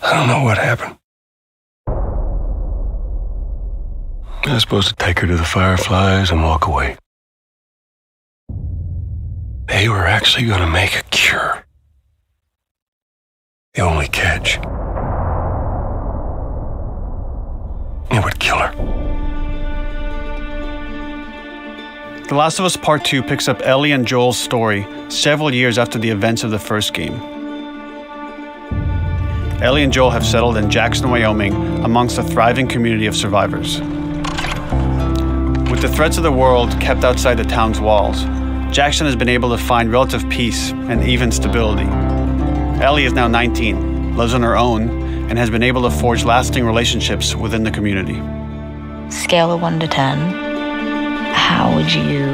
I don't know what happened. I was supposed to take her to the Fireflies and walk away. They were actually going to make a cure. The only catch, it would kill her. The Last of Us Part II picks up Ellie and Joel's story several years after the events of the first game. Ellie and Joel have settled in Jackson, Wyoming, amongst a thriving community of survivors. With the threats of the world kept outside the town's walls, Jackson has been able to find relative peace and even stability. Ellie is now 19, lives on her own, and has been able to forge lasting relationships within the community. Scale of 1 to 10. How would you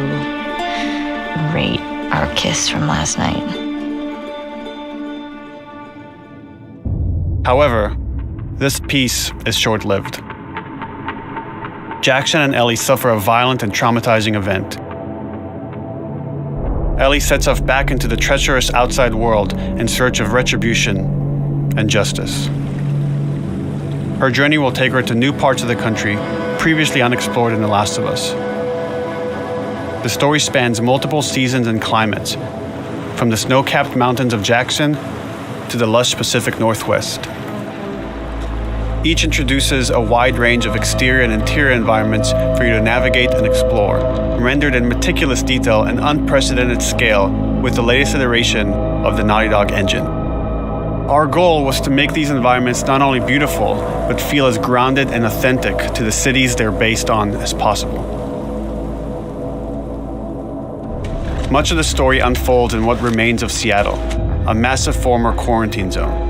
rate our kiss from last night? However, this peace is short-lived. Jackson and Ellie suffer a violent and traumatizing event. Ellie sets off back into the treacherous outside world in search of retribution and justice. Her journey will take her to new parts of the country previously unexplored in The Last of Us. The story spans multiple seasons and climates, from the snow-capped mountains of Jackson to the lush Pacific Northwest. Each introduces a wide range of exterior and interior environments for you to navigate and explore, rendered in meticulous detail and unprecedented scale with the latest iteration of the Naughty Dog engine. Our goal was to make these environments not only beautiful, but feel as grounded and authentic to the cities they're based on as possible. Much of the story unfolds in what remains of Seattle, a massive former quarantine zone.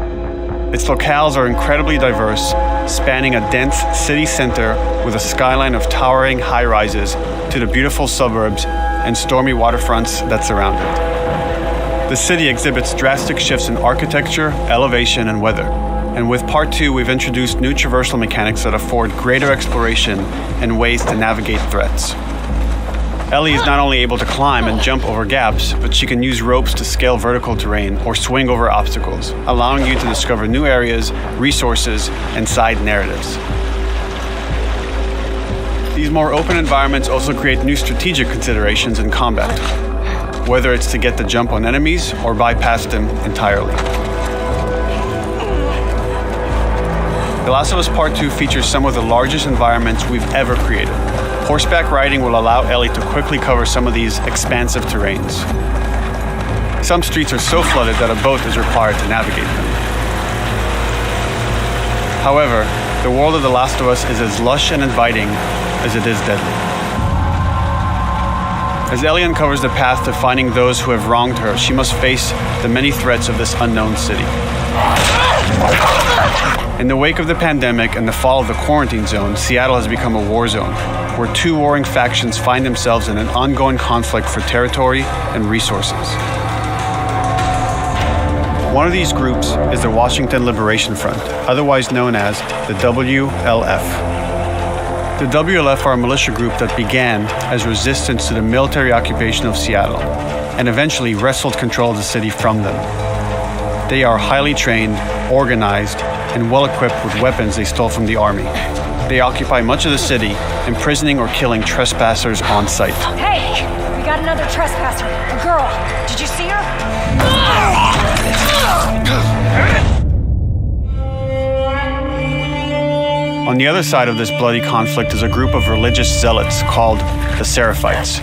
Its locales are incredibly diverse, spanning a dense city center with a skyline of towering high-rises to the beautiful suburbs and stormy waterfronts that surround it. The city exhibits drastic shifts in architecture, elevation, and weather. And with Part 2, we've introduced new traversal mechanics that afford greater exploration and ways to navigate threats. Ellie is not only able to climb and jump over gaps, but she can use ropes to scale vertical terrain or swing over obstacles, allowing you to discover new areas, resources, and side narratives. These more open environments also create new strategic considerations in combat, whether it's to get the jump on enemies or bypass them entirely. The Last of Us Part 2 features some of the largest environments we've ever created. Horseback riding will allow Ellie to quickly cover some of these expansive terrains. Some streets are so flooded that a boat is required to navigate them. However, the world of The Last of Us is as lush and inviting as it is deadly. As Ellie uncovers the path to finding those who have wronged her, she must face the many threats of this unknown city. In the wake of the pandemic and the fall of the quarantine zone, Seattle has become a war zone, where two warring factions find themselves in an ongoing conflict for territory and resources. One of these groups is the Washington Liberation Front, otherwise known as the WLF. The WLF are a militia group that began as resistance to the military occupation of Seattle and eventually wrestled control of the city from them. They are highly trained, organized, and well-equipped with weapons they stole from the army. They occupy much of the city, imprisoning or killing trespassers on sight. Hey! We got another trespasser. A girl. Did you see her? On the other side of this bloody conflict is a group of religious zealots called the Seraphites,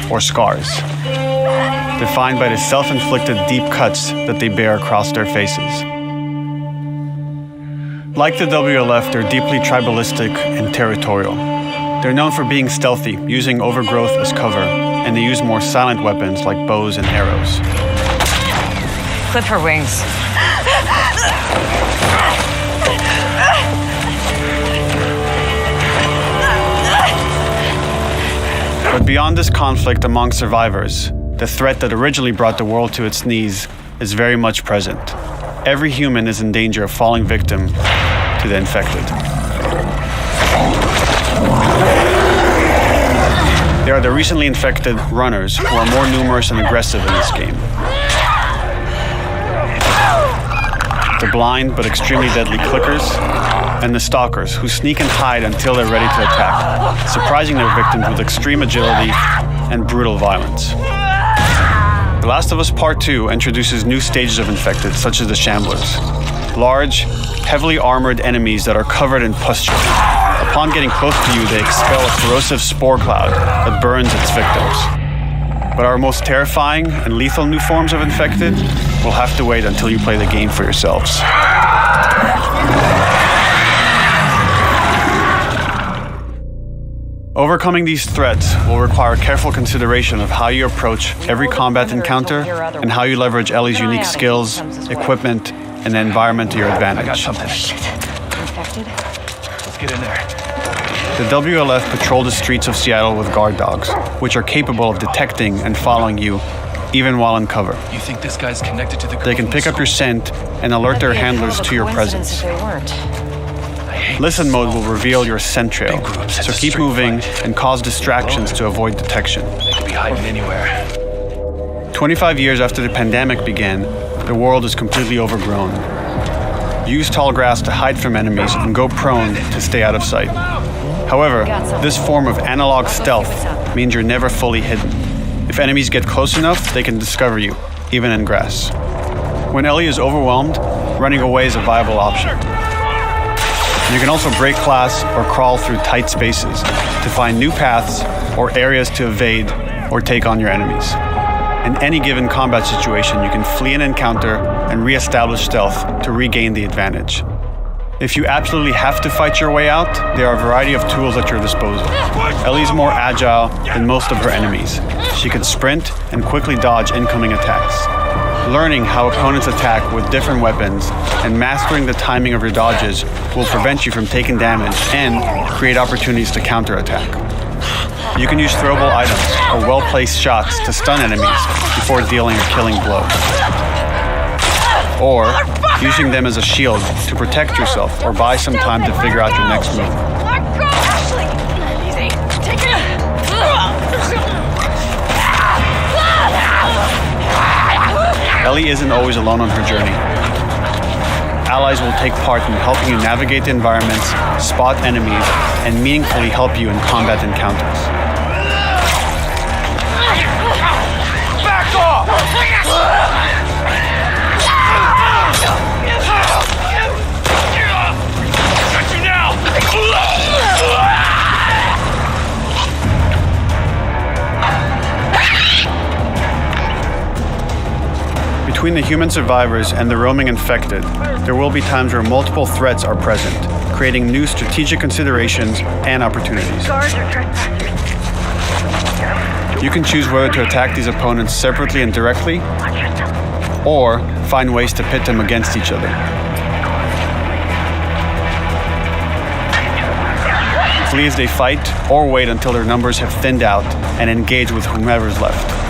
or Scars, defined by the self-inflicted deep cuts that they bear across their faces. Like the WLF, they're deeply tribalistic and territorial. They're known for being stealthy, using overgrowth as cover, and they use more silent weapons like bows and arrows. Clip her wings. But beyond this conflict among survivors, the threat that originally brought the world to its knees is very much present. Every human is in danger of falling victim to the infected. There are the recently infected runners who are more numerous and aggressive in this game. the blind but extremely deadly clickers, and the stalkers, who sneak and hide until they're ready to attack, surprising their victims with extreme agility and brutal violence. The Last of Us Part II introduces new stages of infected, such as the Shamblers. Large, heavily armored enemies that are covered in pustule. Upon getting close to you, they expel a corrosive spore cloud that burns its victims. But our most terrifying and lethal new forms of infected will have to wait until you play the game for yourselves. Overcoming these threats will require careful consideration of how you approach every combat encounter and how you leverage Ellie's unique skills, equipment, and the environment to your advantage. I got something. Infected? Let's get in there. The WLF patrol the streets of Seattle with guard dogs, which are capable of detecting and following you, even while in cover. You think this guy's connected to the They can pick up your scent and alert their handlers to your presence. Listen mode will reveal your scent trail, so keep moving and cause distractions to avoid detection. They could be hiding anywhere. 25 years after the pandemic began, the world is completely overgrown. Use tall grass to hide from enemies and go prone to stay out of sight. However, this form of analog stealth means you're never fully hidden. If enemies get close enough, they can discover you, even in grass. When Ellie is overwhelmed, running away is a viable option. You can also break glass or crawl through tight spaces to find new paths or areas to evade or take on your enemies. In any given combat situation, you can flee an encounter and re-establish stealth to regain the advantage. If you absolutely have to fight your way out, there are a variety of tools at your disposal. Ellie's more agile than most of her enemies. She can sprint and quickly dodge incoming attacks. Learning how opponents attack with different weapons and mastering the timing of your dodges will prevent you from taking damage and create opportunities to counterattack. You can use throwable items or well-placed shots to stun enemies before dealing a killing blow. Or using them as a shield to protect yourself or buy some time to figure out your next move. Ellie isn't always alone on her journey. Allies will take part in helping you navigate the environments, spot enemies, and meaningfully help you in combat encounters. Back off! Between the human survivors and the roaming infected, there will be times where multiple threats are present, creating new strategic considerations and opportunities. You can choose whether to attack these opponents separately and directly, or find ways to pit them against each other. Flee as they fight, or wait until their numbers have thinned out and engage with whomever's left.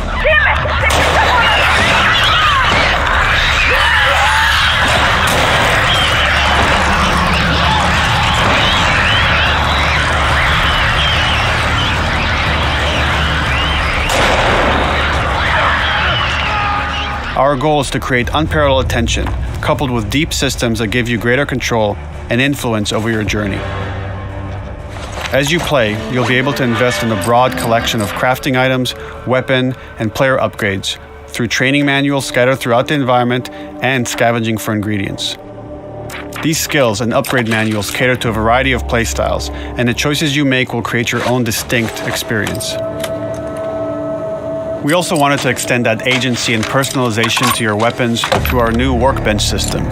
Our goal is to create unparalleled attention, coupled with deep systems that give you greater control and influence over your journey. As you play, you'll be able to invest in a broad collection of crafting items, weapon, and player upgrades through training manuals scattered throughout the environment and scavenging for ingredients. These skills and upgrade manuals cater to a variety of playstyles, and the choices you make will create your own distinct experience. We also wanted to extend that agency and personalization to your weapons through our new workbench system.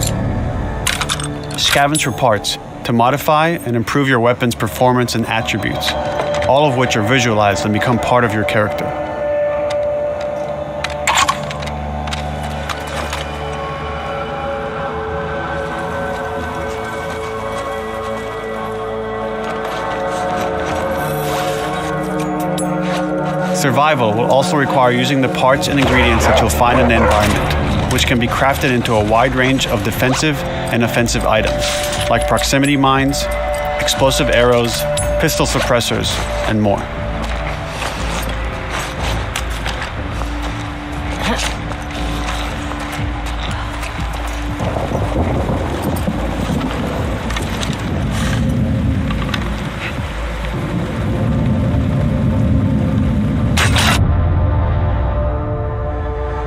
Scavenge for parts to modify and improve your weapon's performance and attributes, all of which are visualized and become part of your character. Survival will also require using the parts and ingredients that you'll find in the environment, which can be crafted into a wide range of defensive and offensive items, like proximity mines, explosive arrows, pistol suppressors, and more.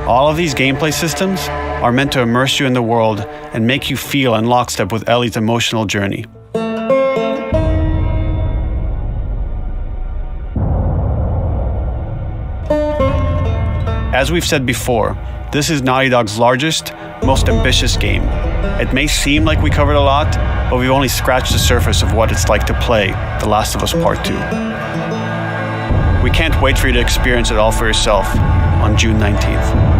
All of these gameplay systems are meant to immerse you in the world and make you feel in lockstep with Ellie's emotional journey. As we've said before, this is Naughty Dog's largest, most ambitious game. It may seem like we covered a lot, but we've only scratched the surface of what it's like to play The Last of Us Part II. We can't wait for you to experience it all for yourself on June 19th.